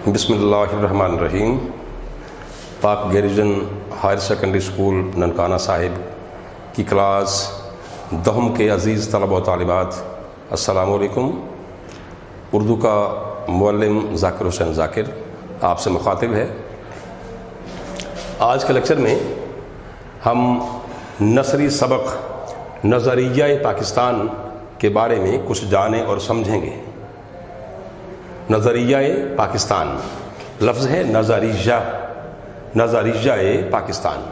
بسم اللہ الرحمن الرحیم. پاک گیریجن ہائر سیکنڈری اسکول ننکانہ صاحب کی کلاس دہم کے عزیز طلبہ و طالبات، السلام علیکم. اردو کا معلم ذاکر حسین ذاکر آپ سے مخاطب ہے. آج کے لیکچر میں ہم نثری سبق نظریہ پاکستان کے بارے میں کچھ جانیں اور سمجھیں گے. نظریہ پاکستان لفظ ہے نظریہ پاکستان،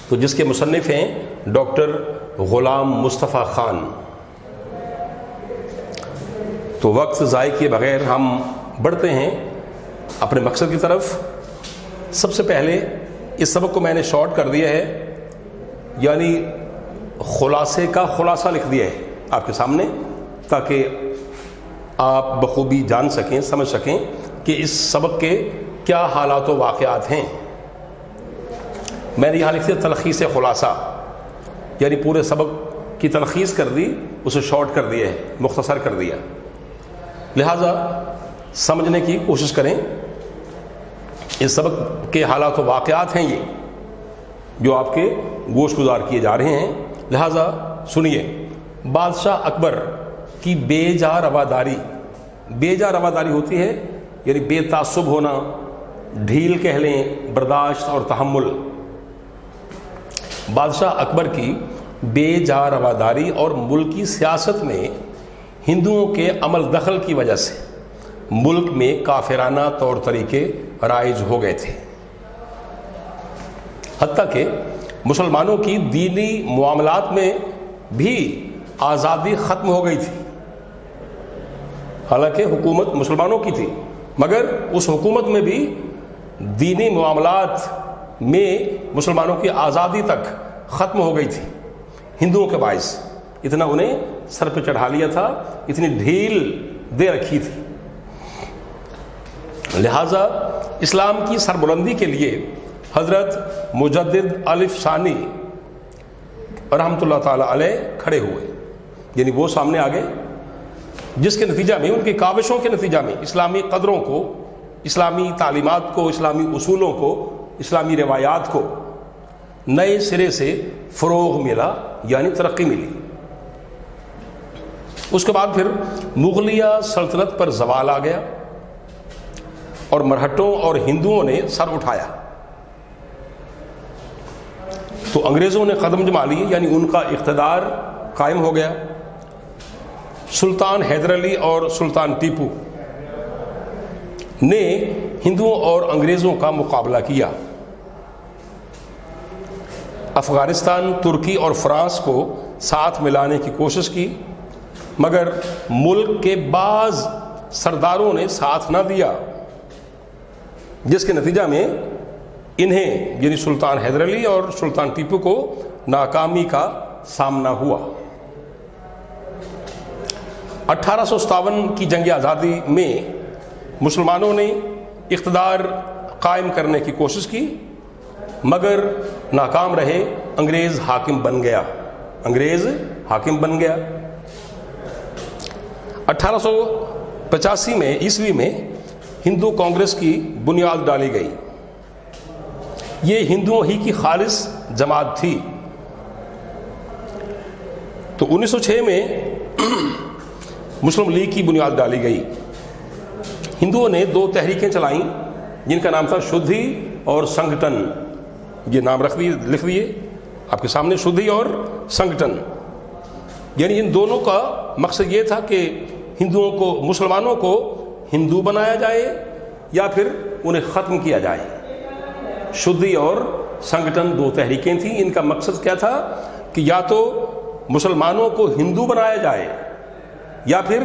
تو جس کے مصنف ہیں ڈاکٹر غلام مصطفیٰ خان. تو وقت ضائع کیے بغیر ہم بڑھتے ہیں اپنے مقصد کی طرف. سب سے پہلے اس سبق کو میں نے شارٹ کر دیا ہے، یعنی خلاصے کا خلاصہ لکھ دیا ہے آپ کے سامنے، تاکہ آپ بخوبی جان سکیں، سمجھ سکیں کہ اس سبق کے کیا حالات و واقعات ہیں. میں نے یہاں لکھ دیا تلخیص خلاصہ، یعنی پورے سبق کی تلخیص کر دی، اسے شارٹ کر دیا ہے، مختصر کر دیا. لہذا سمجھنے کی کوشش کریں. اس سبق کے حالات و واقعات ہیں یہ جو آپ کے گوش گزار کیے جا رہے ہیں. لہذا سنیے. بادشاہ اکبر کی بے جا رواداری ہوتی ہے، یعنی بے تعصب ہونا، ڈھیل کہہ لیں، برداشت اور تحمل. بادشاہ اکبر کی بے جا رواداری اور ملکی سیاست میں ہندوؤں کے عمل دخل کی وجہ سے ملک میں کافرانہ طور طریقے رائج ہو گئے تھے، حتیٰ کہ مسلمانوں کی دینی معاملات میں بھی آزادی ختم ہو گئی تھی. حالانکہ حکومت مسلمانوں کی تھی، مگر اس حکومت میں بھی دینی معاملات میں مسلمانوں کی آزادی تک ختم ہو گئی تھی ہندوؤں کے باعث. اتنا انہیں سر پہ چڑھا لیا تھا، اتنی ڈھیل دے رکھی تھی. لہذا اسلام کی سربلندی کے لیے حضرت مجدد الف ثانی رحمۃ اللہ تعالی علیہ کھڑے ہوئے، یعنی وہ سامنے آ گئے، جس کے نتیجہ میں، ان کی کاوشوں کے نتیجہ میں اسلامی قدروں کو، اسلامی تعلیمات کو، اسلامی اصولوں کو، اسلامی روایات کو نئے سرے سے فروغ ملا، یعنی ترقی ملی. اس کے بعد پھر مغلیہ سلطنت پر زوال آ گیا اور مرہٹوں اور ہندوؤں نے سر اٹھایا. تو انگریزوں نے قدم جما لیے، یعنی ان کا اقتدار قائم ہو گیا. سلطان حیدر علی اور سلطان ٹیپو نے ہندوؤں اور انگریزوں کا مقابلہ کیا. افغانستان، ترکی اور فرانس کو ساتھ ملانے کی کوشش کی، مگر ملک کے بعض سرداروں نے ساتھ نہ دیا، جس کے نتیجہ میں انہیں، یعنی سلطان حیدر علی اور سلطان ٹیپو کو ناکامی کا سامنا ہوا. 1857 کی جنگ آزادی میں مسلمانوں نے اقتدار قائم کرنے کی کوشش کی، مگر ناکام رہے. انگریز حاکم بن گیا. 1885 میں عیسوی میں ہندو کانگریس کی بنیاد ڈالی گئی. یہ ہندوؤں ہی کی خالص جماعت تھی. تو 1906 میں مسلم لیگ کی بنیاد ڈالی گئی. ہندوؤں نے 2 تحریکیں چلائیں جن کا نام تھا شدھی اور سنگٹن. یہ نام لکھ دیے آپ کے سامنے، شدھی اور سنگٹن. یعنی ان دونوں کا مقصد یہ تھا کہ ہندوؤں کو، مسلمانوں کو ہندو بنایا جائے یا پھر انہیں ختم کیا جائے. شدھی اور سنگٹن 2 تحریکیں تھیں. ان کا مقصد کیا تھا کہ یا تو مسلمانوں کو ہندو بنایا جائے یا پھر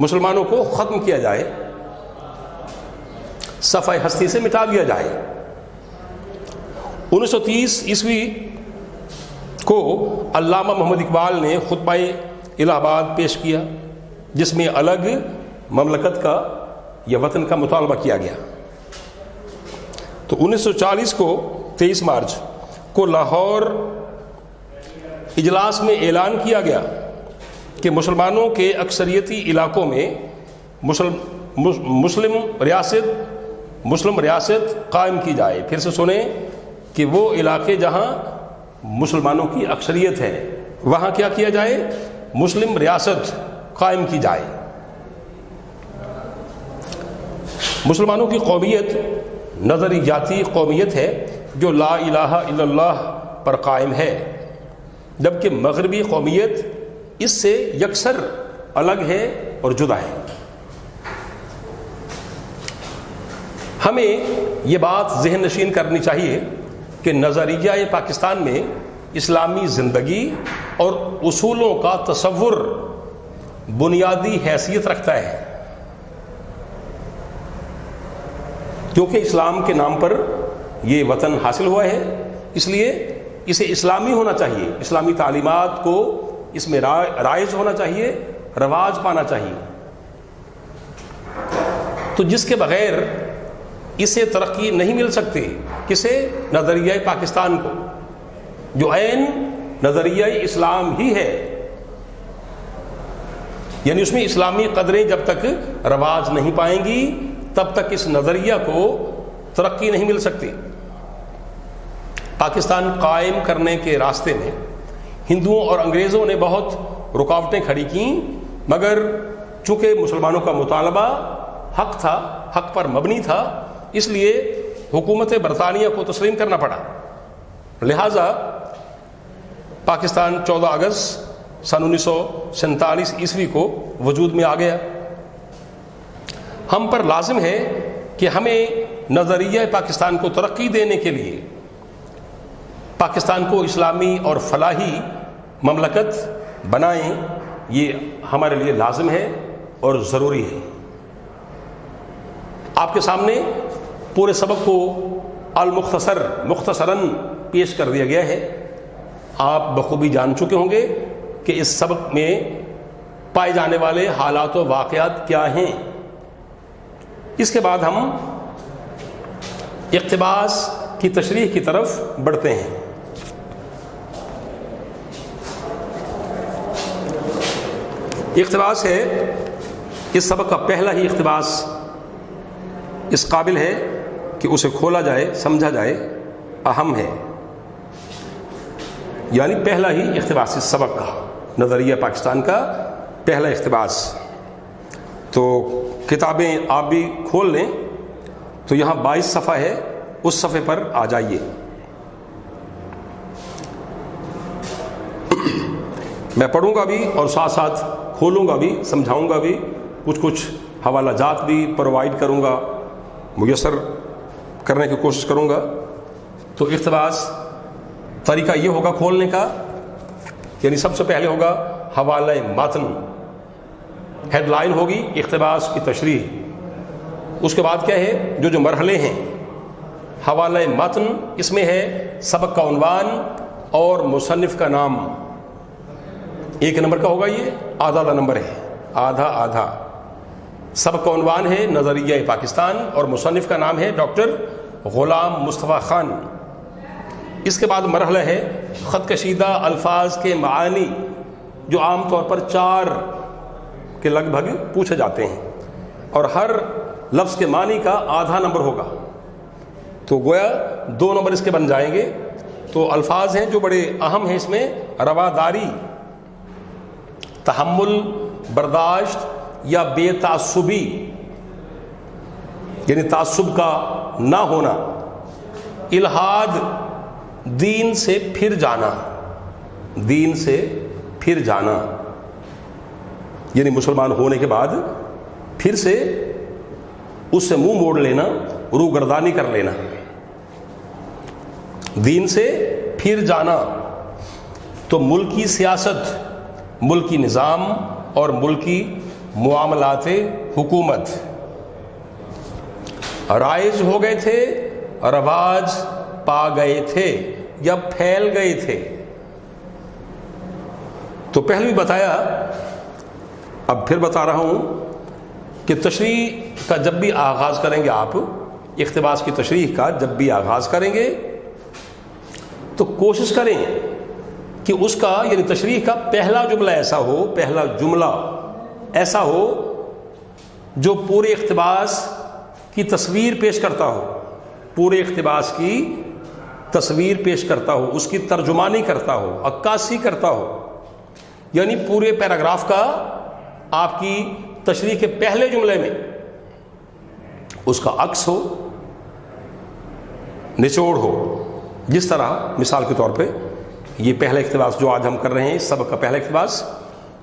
مسلمانوں کو ختم کیا جائے، صفحہ ہستی سے مٹا دیا جائے. 1930 عیسوی کو علامہ محمد اقبال نے خطبہ الہ آباد پیش کیا، جس میں الگ مملکت کا یا وطن کا مطالبہ کیا گیا. تو 1940 کو 23 مارچ کو لاہور اجلاس میں اعلان کیا گیا کہ مسلمانوں کے اکثریتی علاقوں میں مسلم ریاست قائم کی جائے. پھر سے سنیں کہ وہ علاقے جہاں مسلمانوں کی اکثریت ہے وہاں کیا کیا جائے؟ مسلم ریاست قائم کی جائے. مسلمانوں کی قومیت نظریاتی قومیت ہے جو لا الہ الا اللہ پر قائم ہے، جبکہ مغربی قومیت اس سے یکسر الگ ہے اور جدا ہے. ہمیں یہ بات ذہن نشین کرنی چاہیے کہ نظریہ پاکستان میں اسلامی زندگی اور اصولوں کا تصور بنیادی حیثیت رکھتا ہے، کیونکہ اسلام کے نام پر یہ وطن حاصل ہوا ہے، اس لیے اسے اسلامی ہونا چاہیے، اسلامی تعلیمات کو اس میں رائج ہونا چاہیے، رواج پانا چاہیے. تو جس کے بغیر اسے ترقی نہیں مل سکتی، کسے؟ نظریہ پاکستان کو، جو عین نظریہ اسلام ہی ہے. یعنی اس میں اسلامی قدریں جب تک رواج نہیں پائیں گی تب تک اس نظریہ کو ترقی نہیں مل سکتی. پاکستان قائم کرنے کے راستے میں ہندوؤں اور انگریزوں نے بہت رکاوٹیں کھڑی کیں، مگر چونکہ مسلمانوں کا مطالبہ حق تھا، حق پر مبنی تھا، اس لیے حکومت برطانیہ کو تسلیم کرنا پڑا. لہذا پاکستان 14 اگست سن 1947 عیسوی کو وجود میں آ گیا. ہم پر لازم ہے کہ ہمیں نظریہ پاکستان کو ترقی دینے کے لیے پاکستان کو اسلامی اور فلاحی مملکت بنائیں. یہ ہمارے لیے لازم ہے اور ضروری ہے. آپ کے سامنے پورے سبق کو مختصراً پیش کر دیا گیا ہے. آپ بخوبی جان چکے ہوں گے کہ اس سبق میں پائے جانے والے حالات و واقعات کیا ہیں. اس کے بعد ہم اقتباس کی تشریح کی طرف بڑھتے ہیں. اقتباس ہے، اس سبق کا پہلا ہی اقتباس اس قابل ہے کہ اسے کھولا جائے، سمجھا جائے، اہم ہے. یعنی پہلا ہی اقتباس اس سبق کا، نظریہ پاکستان کا پہلا اقتباس. تو کتابیں آپ بھی کھول لیں تو یہاں 22 صفحہ ہے، اس صفحے پر آ جائیے. میں پڑھوں گا بھی اور ساتھ ساتھ کھولوں گا بھی، سمجھاؤں گا بھی، کچھ حوالہ جات بھی پرووائڈ کروں گا، میسر کرنے کی کوشش کروں گا. تو اقتباس طریقہ یہ ہوگا کھولنے کا، یعنی سب سے پہلے ہوگا حوالہ متن، ہیڈ لائن ہوگی اقتباس کی تشریح. اس کے بعد کیا ہے؟ جو مرحلے ہیں. حوالہ متن، اس میں ہے سبق کا عنوان اور مصنف کا نام. 1 نمبر کا ہوگا، یہ آدھا نمبر ہے، آدھا. سبق کا عنوان ہے نظریہ پاکستان اور مصنف کا نام ہے ڈاکٹر غلام مصطفیٰ خان. اس کے بعد مرحلہ ہے خط کشیدہ الفاظ کے معانی، جو عام طور پر 4 کے لگ بھگ پوچھے جاتے ہیں، اور ہر لفظ کے معنی کا آدھا نمبر ہوگا. تو گویا 2 نمبر اس کے بن جائیں گے. تو الفاظ ہیں جو بڑے اہم ہیں اس میں: رواداری، تحمل، برداشت یا بے تعصبی، یعنی تعصب کا نہ ہونا. الحاد، دین سے پھر جانا، دین سے پھر جانا، یعنی مسلمان ہونے کے بعد پھر سے اس سے منہ موڑ لینا، روگردانی کر لینا. دین سے پھر جانا. تو ملکی سیاست، ملکی نظام اور ملکی معاملات حکومت رائج ہو گئے تھے، رواج پا گئے تھے یا پھیل گئے تھے. تو پہلے بھی بتایا، اب پھر بتا رہا ہوں کہ تشریح کا جب بھی آغاز کریں گے آپ، اقتباس کی تشریح کا جب بھی آغاز کریں گے تو کوشش کریں کہ اس کا، یعنی تشریح کا پہلا جملہ ایسا ہو جو پورے اقتباس کی تصویر پیش کرتا ہو، پورے اقتباس کی تصویر پیش کرتا ہو، اس کی ترجمانی کرتا ہو، عکاسی کرتا ہو، یعنی پورے پیراگراف کا آپ کی تشریح کے پہلے جملے میں اس کا عکس ہو، نچوڑ ہو. جس طرح مثال کے طور پہ یہ پہلا اقتباس جو آج ہم کر رہے ہیں، اس سبق کا پہلا اقتباس،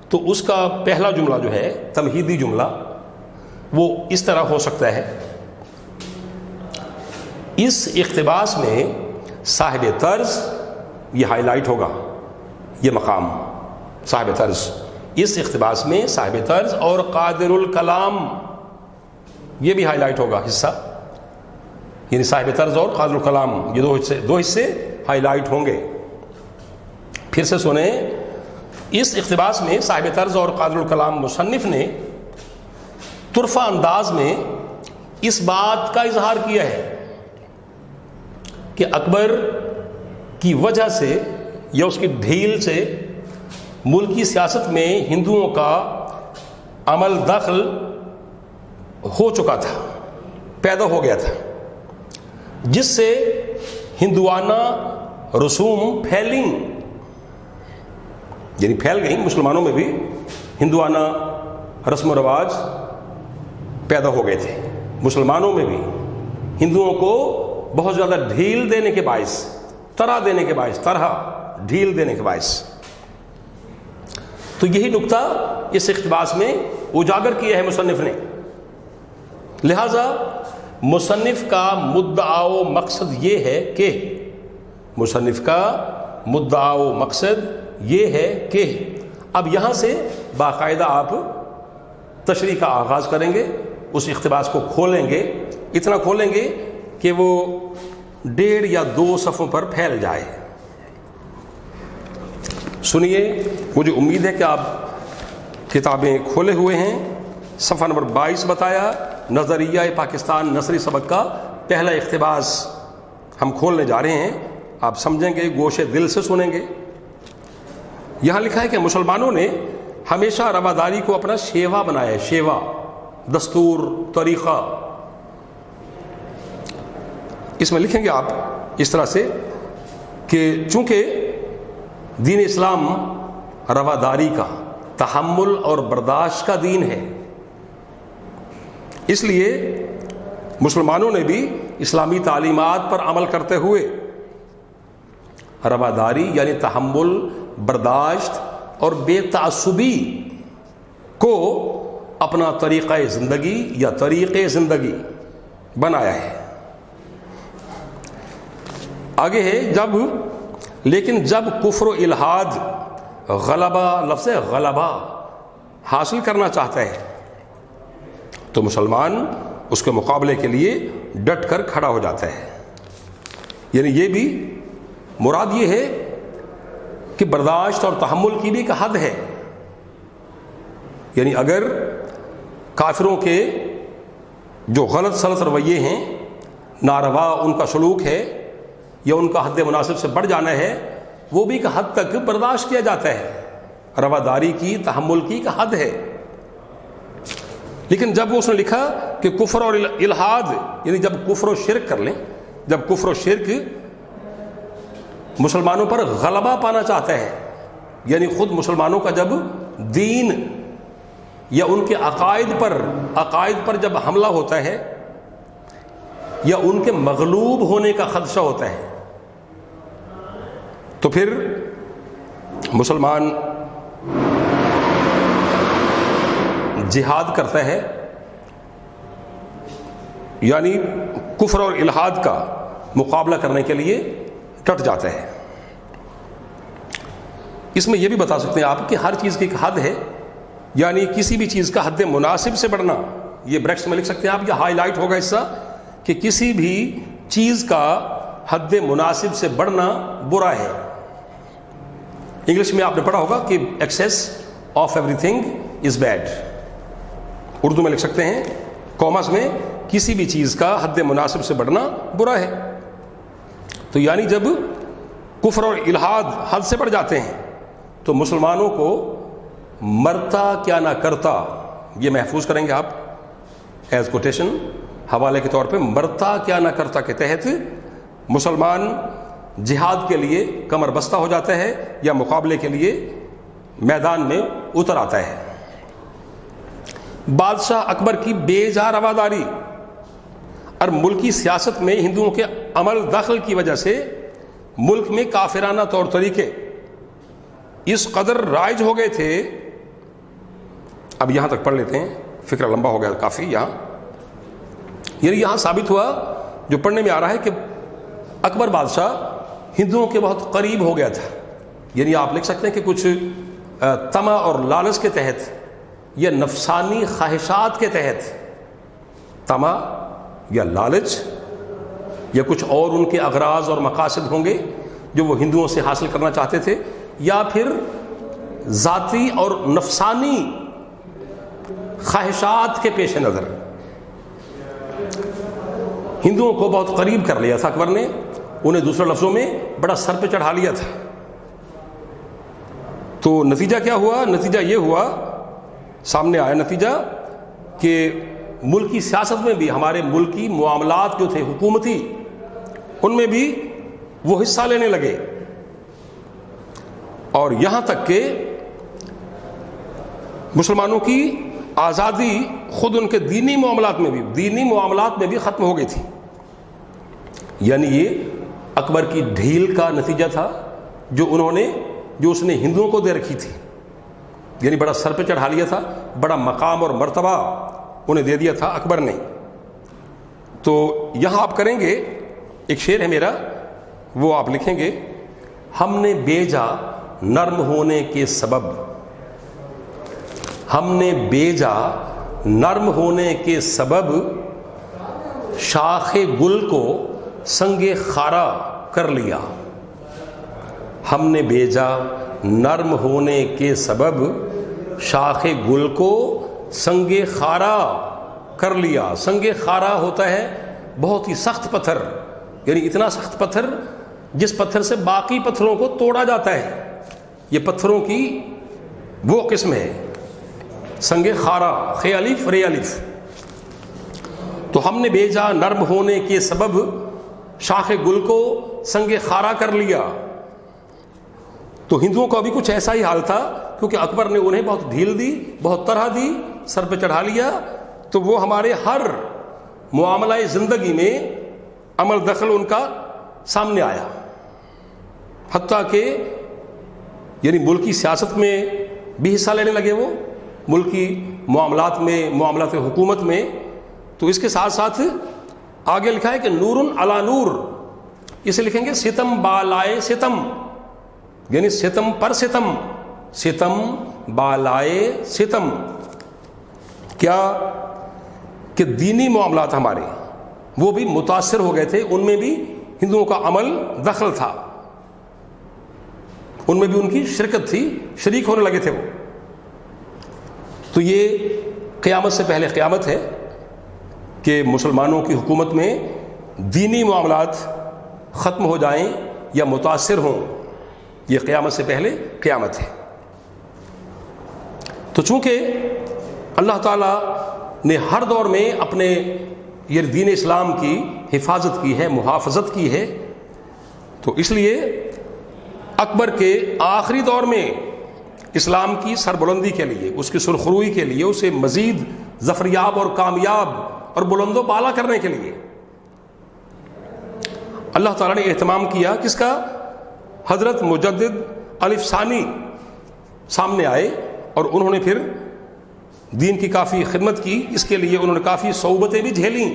تو اس کا پہلا جملہ جو ہے تمہیدی جملہ وہ اس طرح ہو سکتا ہے. اس اقتباس میں صاحب طرز یہ ہائی لائٹ ہوگا، یہ مقام صاحب طرز. اس اقتباس میں صاحب طرز اور قادر الکلام یہ بھی ہائی لائٹ ہوگا حصہ، یعنی صاحب طرز اور قادر الکلام یہ دو حصے ہائی لائٹ ہوں گے. پھر سے سنیں، اس اقتباس میں صاحب طرز اور قادر الکلام مصنف نے طرفہ انداز میں اس بات کا اظہار کیا ہے کہ اکبر کی وجہ سے یا اس کی ڈھیل سے ملکی سیاست میں ہندوؤں کا عمل دخل ہو چکا تھا، پیدا ہو گیا تھا، جس سے ہندوانہ رسوم یعنی پھیل گئی، مسلمانوں میں بھی ہندوانہ رسم و رواج پیدا ہو گئے تھے. مسلمانوں میں بھی ہندوؤں کو بہت زیادہ ڈھیل دینے کے باعث، طرح ڈھیل دینے کے باعث. تو یہی نقطہ اس اقتباس میں اجاگر کیا ہے مصنف نے. لہذا مصنف کا مدعا و مقصد یہ ہے کہ اب یہاں سے باقاعدہ آپ تشریح کا آغاز کریں گے، اس اقتباس کو کھولیں گے، اتنا کھولیں گے کہ وہ 1.5 یا 2 صفحوں پر پھیل جائے. سنیے، مجھے امید ہے کہ آپ کتابیں کھولے ہوئے ہیں. صفحہ نمبر 22 بتایا، نظریہ پاکستان نثری سبق کا پہلا اقتباس ہم کھولنے جا رہے ہیں. آپ سمجھیں گے، گوشے دل سے سنیں گے. یہاں لکھا ہے کہ مسلمانوں نے ہمیشہ رواداری کو اپنا شیوا بنایا ہے. شیوا، دستور، طریقہ. اس میں لکھیں گے آپ اس طرح سے کہ چونکہ دین اسلام رواداری کا، تحمل اور برداشت کا دین ہے، اس لیے مسلمانوں نے بھی اسلامی تعلیمات پر عمل کرتے ہوئے رواداری یعنی تحمل، برداشت اور بے تعصبی کو اپنا طریقہ زندگی یا طریقے زندگی بنایا ہے. آگے ہے، لیکن جب کفر و الحاد لفظ غلبہ حاصل کرنا چاہتا ہے تو مسلمان اس کے مقابلے کے لیے ڈٹ کر کھڑا ہو جاتا ہے. یعنی یہ بھی مراد یہ ہے کہ برداشت اور تحمل کی بھی ایک حد ہے. یعنی اگر کافروں کے جو غلط سلط رویے ہیں، ناروا ان کا سلوک ہے یا ان کا حد مناسب سے بڑھ جانا ہے، وہ بھی ایک حد تک برداشت کیا جاتا ہے. رواداری کی، تحمل کی ایک حد ہے. لیکن جب اس نے لکھا کہ کفر اور الحاد، یعنی جب کفر و شرک کر لیں، جب کفر و شرک مسلمانوں پر غلبہ پانا چاہتا ہے، یعنی خود مسلمانوں کا جب دین یا ان کے عقائد پر جب حملہ ہوتا ہے یا ان کے مغلوب ہونے کا خدشہ ہوتا ہے، تو پھر مسلمان جہاد کرتا ہے، یعنی کفر اور الحاد کا مقابلہ کرنے کے لیے ڈٹ جاتا ہے. اس میں یہ بھی بتا سکتے ہیں آپ کہ ہر چیز کی ایک حد ہے، یعنی کسی بھی چیز کا حد مناسب سے بڑھنا، یہ بریکٹس میں لکھ سکتے ہیں آپ، یہ ہائی لائٹ ہوگا حصہ، کہ کسی بھی چیز کا حد مناسب سے بڑھنا برا ہے. انگلش میں آپ نے پڑھا ہوگا کہ access of every thing is bad. Urdu میں لکھ سکتے ہیں کاماس میں، کسی بھی چیز کا حد مناسب سے بڑھنا برا ہے. تو یعنی جب کفر اور الحاد حد سے بڑھ جاتے ہیں تو مسلمانوں کو مرتا کیا نہ کرتا، یہ محفوظ کریں گے آپ، ایز کوٹیشن حوالے کے طور پہ مرتا کیا نہ کرتا کے تحت مسلمان جہاد کے لیے کمر بستہ ہو جاتا ہے یا مقابلے کے لیے میدان میں اتر آتا ہے. بادشاہ اکبر کی بے جا رواداری اور ملکی سیاست میں ہندوؤں کے عمل دخل کی وجہ سے ملک میں کافرانہ طور طریقے اس قدر رائج ہو گئے تھے. اب یہاں تک پڑھ لیتے ہیں, فکر لمبا ہو گیا کافی. یہاں ثابت ہوا جو پڑھنے میں آ رہا ہے کہ اکبر بادشاہ ہندوؤں کے بہت قریب ہو گیا تھا. یعنی آپ لکھ سکتے ہیں کہ کچھ طمع اور لالچ کے تحت یا نفسانی خواہشات کے تحت, طمع یا لالچ یا کچھ اور ان کے اغراض اور مقاصد ہوں گے جو وہ ہندوؤں سے حاصل کرنا چاہتے تھے, یا پھر ذاتی اور نفسانی خواہشات کے پیش نظر ہندوؤں کو بہت قریب کر لیا تھا اکبر نے. انہیں دوسرے لفظوں میں بڑا سر پہ چڑھا لیا تھا. تو نتیجہ کیا ہوا؟ نتیجہ یہ ہوا, سامنے آیا نتیجہ کہ ملکی سیاست میں بھی ہمارے ملکی معاملات جو تھے حکومتی, ان میں بھی وہ حصہ لینے لگے, اور یہاں تک کہ مسلمانوں کی آزادی خود ان کے دینی معاملات میں بھی ختم ہو گئی تھی. یعنی یہ اکبر کی ڈھیل کا نتیجہ تھا جو اس نے ہندوؤں کو دے رکھی تھی. یعنی بڑا سر پہ چڑھا لیا تھا, بڑا مقام اور مرتبہ انہیں دے دیا تھا اکبر نے. تو یہاں آپ کریں گے, ایک شعر ہے میرا, وہ آپ لکھیں گے, ہم نے بیجا نرم ہونے کے سبب, ہم نے بیجا نرم ہونے کے سبب شاخ گل کو سنگ خارا کر لیا. ہم نے بیجا نرم ہونے کے سبب شاخ گل کو سنگ خارا کر لیا. سنگ خارا ہوتا ہے بہت ہی سخت پتھر, یعنی اتنا سخت پتھر جس پتھر سے باقی پتھروں کو توڑا جاتا ہے. یہ پتھروں کی وہ قسم ہے, سنگ خارا, خے الف رے الف. تو ہم نے بیجا نرم ہونے کے سبب شاخ گل کو سنگ خارا کر لیا. تو ہندوؤں کا بھی کچھ ایسا ہی حال تھا, کیونکہ اکبر نے انہیں بہت ڈھیل دی, بہت طرح دی, سر پہ چڑھا لیا. تو وہ ہمارے ہر معاملہ زندگی میں عمل دخل ان کا سامنے آیا, حتیٰ کہ یعنی ملکی سیاست میں بھی حصہ لینے لگے, وہ ملکی معاملات میں, معاملات حکومت میں. تو اس کے ساتھ ساتھ آگے لکھا ہے کہ نور علی نور, اسے لکھیں گے ستم بالائے ستم, یعنی ستم پر ستم, ستم بالائے ستم. کیا کہ دینی معاملات ہمارے وہ بھی متاثر ہو گئے تھے, ان میں بھی ہندوؤں کا عمل دخل تھا, ان میں بھی ان کی شرکت تھی, شریک ہونے لگے تھے وہ. تو یہ قیامت سے پہلے قیامت ہے کہ مسلمانوں کی حکومت میں دینی معاملات ختم ہو جائیں یا متاثر ہوں. یہ قیامت سے پہلے قیامت ہے. تو چونکہ اللہ تعالیٰ نے ہر دور میں اپنے یہ دین اسلام کی حفاظت کی ہے, محافظت کی ہے, تو اس لیے اکبر کے آخری دور میں اسلام کی سربلندی کے لیے, اس کی سرخروئی کے لیے, اسے مزید ظفریاب اور کامیاب اور بلند و بالا کرنے کے لیے اللہ تعالیٰ نے اہتمام کیا. کس کا؟ حضرت مجدد الف ثانی سامنے آئے اور انہوں نے پھر دین کی کافی خدمت کی. اس کے لیے انہوں نے کافی صعوبتیں بھی جھیلیں,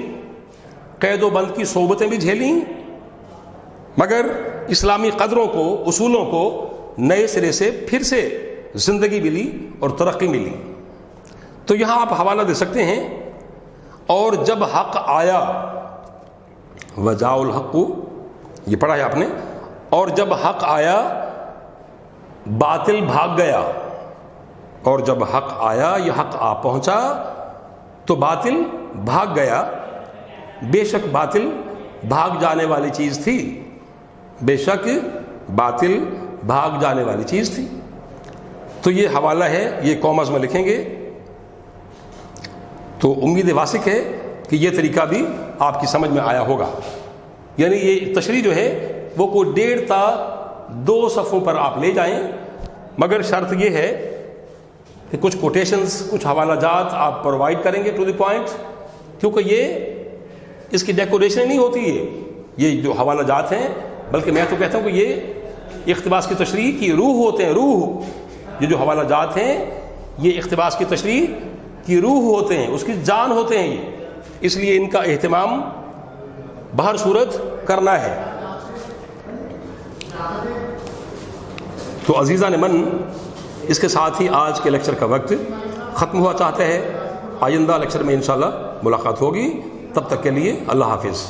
قید و بند کی صعوبتیں بھی جھیلیں, مگر اسلامی قدروں کو, اصولوں کو نئے سرے سے پھر سے زندگی ملی اور ترقی ملی. تو یہاں آپ حوالہ دے سکتے ہیں, اور جب حق آیا وجاء الحق, یہ پڑھا ہے آپ نے, اور جب حق آیا باطل بھاگ گیا, اور جب حق آیا یہ حق آ پہنچا تو باطل بھاگ گیا. بے شک باطل بھاگ جانے والی چیز تھی, بے شک باطل بھاگ جانے والی چیز تھی. تو یہ حوالہ ہے, یہ کامرس میں لکھیں گے. تو امید واسق ہے کہ یہ طریقہ بھی آپ کی سمجھ میں آیا ہوگا. یعنی یہ تشریح جو ہے وہ کوئی 1.5 تا 2 صفحوں پر آپ لے جائیں، مگر شرط یہ ہے کہ کچھ کوٹیشنز، کچھ حوالہ جات آپ پرووائڈ کریں گے ٹو دی پوائنٹ، کیونکہ یہ اس کی ڈیکوریشن نہیں ہوتی ہے یہ جو حوالہ جات ہیں، بلکہ میں تو کہتا ہوں کہ یہ اقتباس کی تشریح کی روح ہوتے ہیں. روح یہ جو حوالہ جات ہیں یہ اقتباس کی تشریح کی روح ہوتے ہیں، اس کی جان ہوتے ہیں یہ، اس لیے ان کا اہتمام بہر صورت کرنا ہے. تو عزیزان من، اس کے ساتھ ہی آج کے لیکچر کا وقت ختم ہوا چاہتا ہے. آئندہ لیکچر میں انشاءاللہ ملاقات ہوگی، تب تک کے لیے اللہ حافظ.